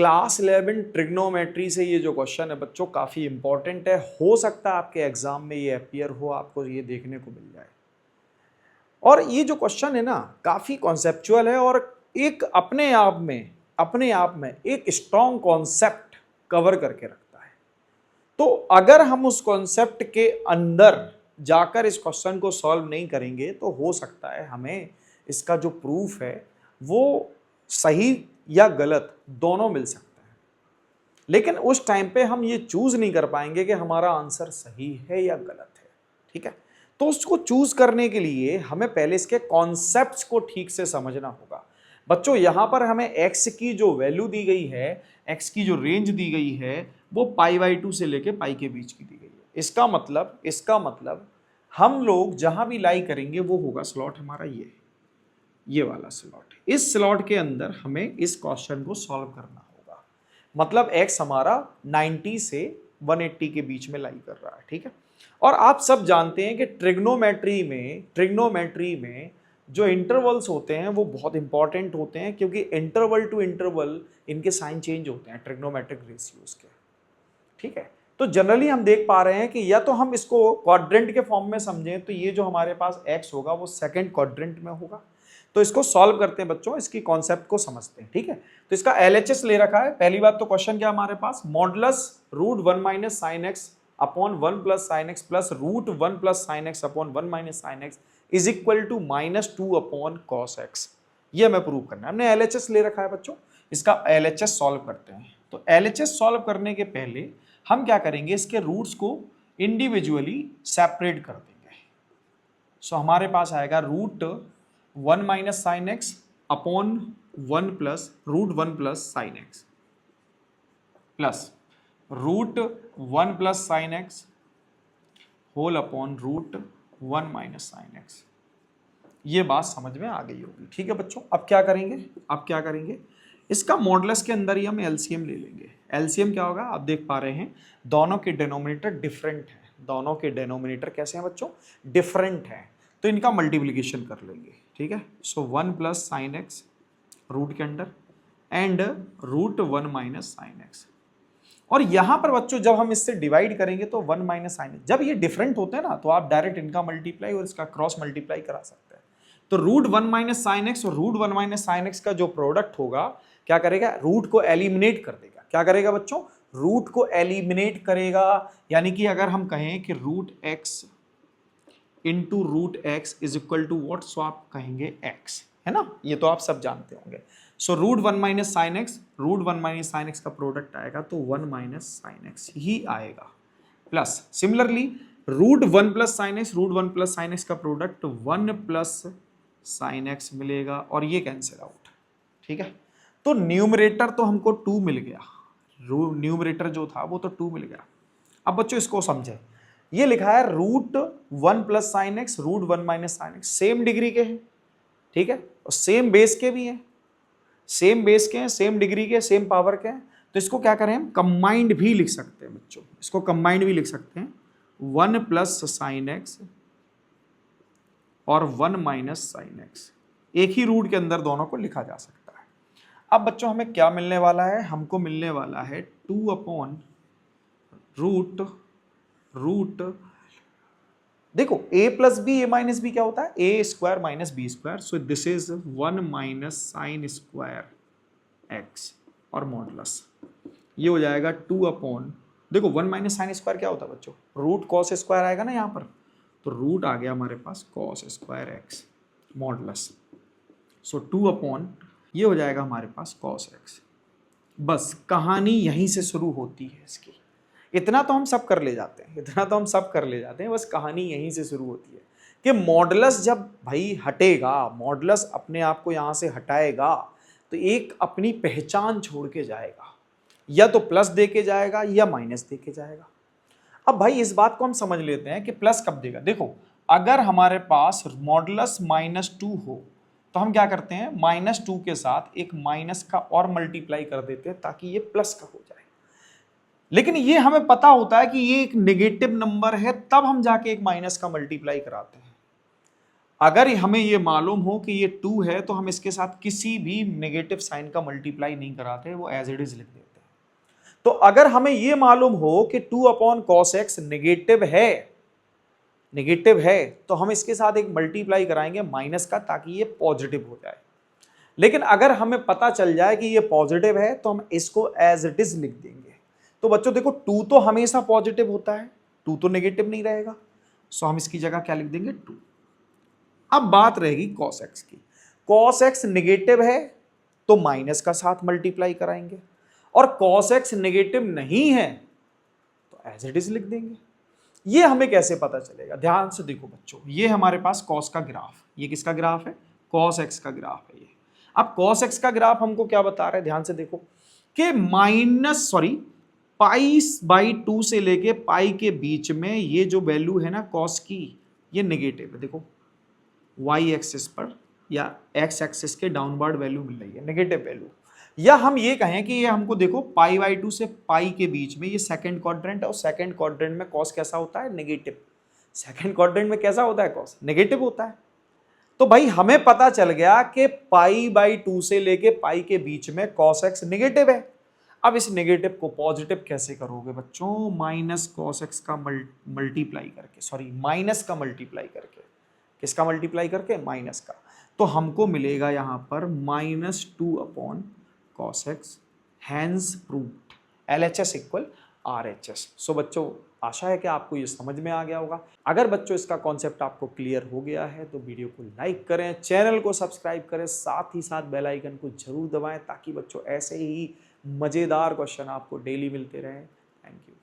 Class 11 trigonometry से ये जो क्वेश्चन है बच्चों काफ़ी इंपॉर्टेंट है। हो सकता है आपके एग्जाम में ये अपीयर हो, आपको ये देखने को मिल जाए। और ये जो क्वेश्चन है ना काफ़ी कॉन्सेप्चुअल है और एक अपने आप में एक स्ट्रॉन्ग कॉन्सेप्ट कवर करके रखता है। तो अगर हम उस कॉन्सेप्ट के अंदर जाकर इस क्वेश्चन को सॉल्व नहीं करेंगे तो हो सकता है हमें इसका जो प्रूफ है वो सही या गलत दोनों मिल सकता है, लेकिन उस टाइम पे हम ये चूज नहीं कर पाएंगे कि हमारा आंसर सही है या गलत है। ठीक है, तो उसको चूज करने के लिए हमें पहले इसके कॉन्सेप्ट्स को ठीक से समझना होगा। बच्चों यहां पर हमें x की जो वैल्यू दी गई है, x की जो रेंज दी गई है वो π/2 से लेके पाई के बीच की दी गई है। इसका मतलब हम लोग जहां भी लाई करेंगे वो होगा स्लॉट हमारा ये वाला स्लॉट। इस स्लॉट के अंदर हमें इस क्वेश्चन को सॉल्व करना होगा। मतलब x हमारा 90 से 180 के बीच में लाई कर रहा है। ठीक है, और आप सब जानते हैं कि ट्रिग्नोमेट्री में जो इंटरवल्स होते हैं वो बहुत इंपॉर्टेंट होते हैं, क्योंकि इंटरवल टू इंटरवल इनके साइन चेंज होते हैं ट्रिग्नोमेट्रिक रेशियोज के। ठीक है, तो जनरली हम देख पा रहे हैं कि या तो हम इसको क्वाड्रेंट के फॉर्म में समझें तो ये जो हमारे पास x होगा वो सेकंड क्वाड्रेंट में होगा। तो इसको सॉल्व करते हैं बच्चों, इसकी कॉन्सेप्ट को समझते हैं। ठीक है, तो इसका LHS ले रखा है। पहली बात तो क्वेश्चन क्या हमारे पास, modulus √1 - sin x upon 1 + sin x plus √1 + sin x upon 1 - sin x is equal to -2 upon cos x। ये हमें प्रूव करना है। हमने LHS ले रखा है बच्चों, इसका LHS सॉल्व करते हैं। तो LHS सॉल्व करने के पहले हम क्या करेंगे, इसके रूट्स को इंडिविजुअली सेपरेट कर देंगे। सो हमारे पास आएगा √1 - sin x upon 1 plus √1 + sin x plus √1 + sin x whole upon √1 - sin x। ये बात समझ में आ गई होगी। ठीक है बच्चों, अब क्या करेंगे, इसका मॉडुलस के अंदर ही हम एलसीएम ले लेंगे। एलसीएम क्या होगा, आप देख पा रहे हैं दोनों के डिनोमिनेटर डिफरेंट हैं। दोनों के डिनोमिनेटर कैसे हैं बच्चों, डिफरेंट हैं, तो इनका मल्टीप्लिकेशन कर लेंगे। ठीक है, सो 1 + sin x रूट के अंदर एंड √1 - sin x। और यहां पर बच्चों जब हम इससे डिवाइड करेंगे तो 1 - sin x, जब ये डिफरेंट होते हैं ना तो आप डायरेक्ट इनका मल्टीप्लाई और इसका क्रॉस मल्टीप्लाई करा सकते हैं। तो √1 - sin x और √1 - sin x का जो प्रोडक्ट होगा क्या करेगा, रूट को एलिमिनेट कर देगा। क्या करेगा बच्चों, रूट को एलिमिनेट करेगा। यानी कि अगर हम कहें कि √x into √x is equal to what, so आप कहेंगे x, है ना, ये तो आप सब जानते होंगे। सो √1 - sin x, √1 - sin x का प्रोडक्ट आएगा तो 1 - sin x ही आएगा। Plus similarly √1 + sin x, √1 + sin x का प्रोडक्ट 1 + sin x मिलेगा और ये कैंसिल आउट। ठीक है, तो न्यूमरेटर तो हमको 2 मिल गया, न्यूमरेटर जो था वो तो 2 मिल गया। अब बच्चों इसको समझे, ये लिखा है √1 + sin x, √1 - sin x same degree के हैं। ठीक है, और सेम बेस के भी हैं, सेम बेस के हैं, सेम डिग्री के, सेम पावर के हैं। तो इसको क्या करें, हम कंबाइंड भी लिख सकते हैं बच्चों, इसको कंबाइंड भी लिख सकते हैं। 1 + sin x और 1 - sin x, एक ही रूट के अंदर दोनों को लिखा जा सकता है। अब बच्चों हमें क्या मिलने वाला है, हमको मिलने वाला है 2 अपॉन रूट देखो a + b a - b क्या होता है, a² - b², so this is 1 - sin² x और मॉडुलस ये हो जाएगा 2 अपॉन, देखो 1 - sin² क्या होता है बच्चों, √cos² आएगा ना यहाँ पर, तो रूट आ गया हमारे पास cos² x मॉडुलस, सो 2 अपॉन ये हो जाएगा हमारे पास cos x। बस कहानी यहीं से शुरू होती है इसकी। इतना तो हम सब कर ले जाते हैं, बस कहानी यहीं से शुरू होती है कि मॉडुलस जब भाई हटेगा, मॉडुलस अपने आप को यहाँ से हटाएगा तो एक अपनी पहचान छोड़ के जाएगा, या तो प्लस दे के जाएगा या माइनस दे के जाएगा। अब भाई इस बात को हम समझ लेते हैं कि प्लस कब देगा। देखो अगर हमारे पास मॉडुलस -2 हो तो हम क्या करते हैं, -2 के साथ एक माइनस का और मल्टीप्लाई कर देते हैं ताकि ये प्लस का हो जाए। लेकिन ये हमें पता होता है कि ये एक नेगेटिव नंबर है, तब हम जाके एक माइनस का मल्टीप्लाई कराते हैं। अगर हमें ये मालूम हो कि ये 2 है तो हम इसके साथ किसी भी नेगेटिव साइन का मल्टीप्लाई नहीं कराते, वो एज इट इज लिख देते हैं। तो अगर हमें ये मालूम हो कि 2 अपॉन कॉस एक्स नेगेटिव है तो हम इसके साथ एक मल्टीप्लाई कराएंगे माइनस का, ताकि ये पॉजिटिव हो जाए। लेकिन अगर हमें पता चल जाए कि ये पॉजिटिव है तो हम इसको एज इट इज लिख देंगे। तो बच्चों देखो 2 तो हमेशा पॉजिटिव होता है, 2 तो नेगेटिव नहीं रहेगा, सो हम इसकी जगह क्या लिख देंगे 2। अब बात रहेगी कॉस एक्स की। कॉस एक्स नेगेटिव है तो माइनस का साथ मल्टीप्लाई कराएंगे, और कॉस एक्स नेगेटिव नहीं है तो एज इट इज लिख देंगे। ये हमें कैसे पता चलेगा? ध्यान से देखो बच्चों, ये हमारे पास कॉस का ग्राफ, ये किसका ग्राफ है? कॉस एक्स का ग्राफ है ये। अब कॉस एक्स का ग्राफ हमको क्या बता रहा है? ध्यान से देखो कि पाई/2 से लेके पाई के बीच में ये जो वैल्यू है ना कॉस की, ये नेगेटिव है। देखो वाई एक्सिस पर या एक्स एक्सिस के डाउनवर्ड वैल्यू मिल रही है, नेगेटिव वैल्यू। या हम ये कहें कि ये हमको देखो पाई/2 से पाई के बीच में ये सेकंड क्वाड्रेंट है, और सेकंड क्वाड्रेंट में कॉस कैसा होता है? नेगेटिव। सेकंड क्वाड्रेंट में कैसा होता है कॉस? नेगेटिव होता है। तो भाई हमें पता चल गया कि पाई/2 से लेके पाई के बीच में कॉस एक्स नेगेटिव है। अब इस नेगेटिव को पॉजिटिव कैसे करोगे बच्चों? माइनस कॉस एक्स का मल्टीप्लाई करके, सॉरी माइनस का मल्टीप्लाई करके। किसका मल्टीप्लाई करके? माइनस का। तो हमको मिलेगा यहां पर -2 upon cos x, hence proved LHS equal RHS। So बच्चों आशा है कि आपको ये समझ में आ गया होगा। अगर बच्चों इसका कॉन्सेप्ट आपको क्लियर हो गया है तो वीडियो को लाइक करें, चैनल को सब्सक्राइब करें, साथ ही साथ बेल आइकन को जरूर दबाएं, ताकि बच्चों ऐसे ही मज़ेदार क्वेश्चन आपको डेली मिलते रहें। Thank you.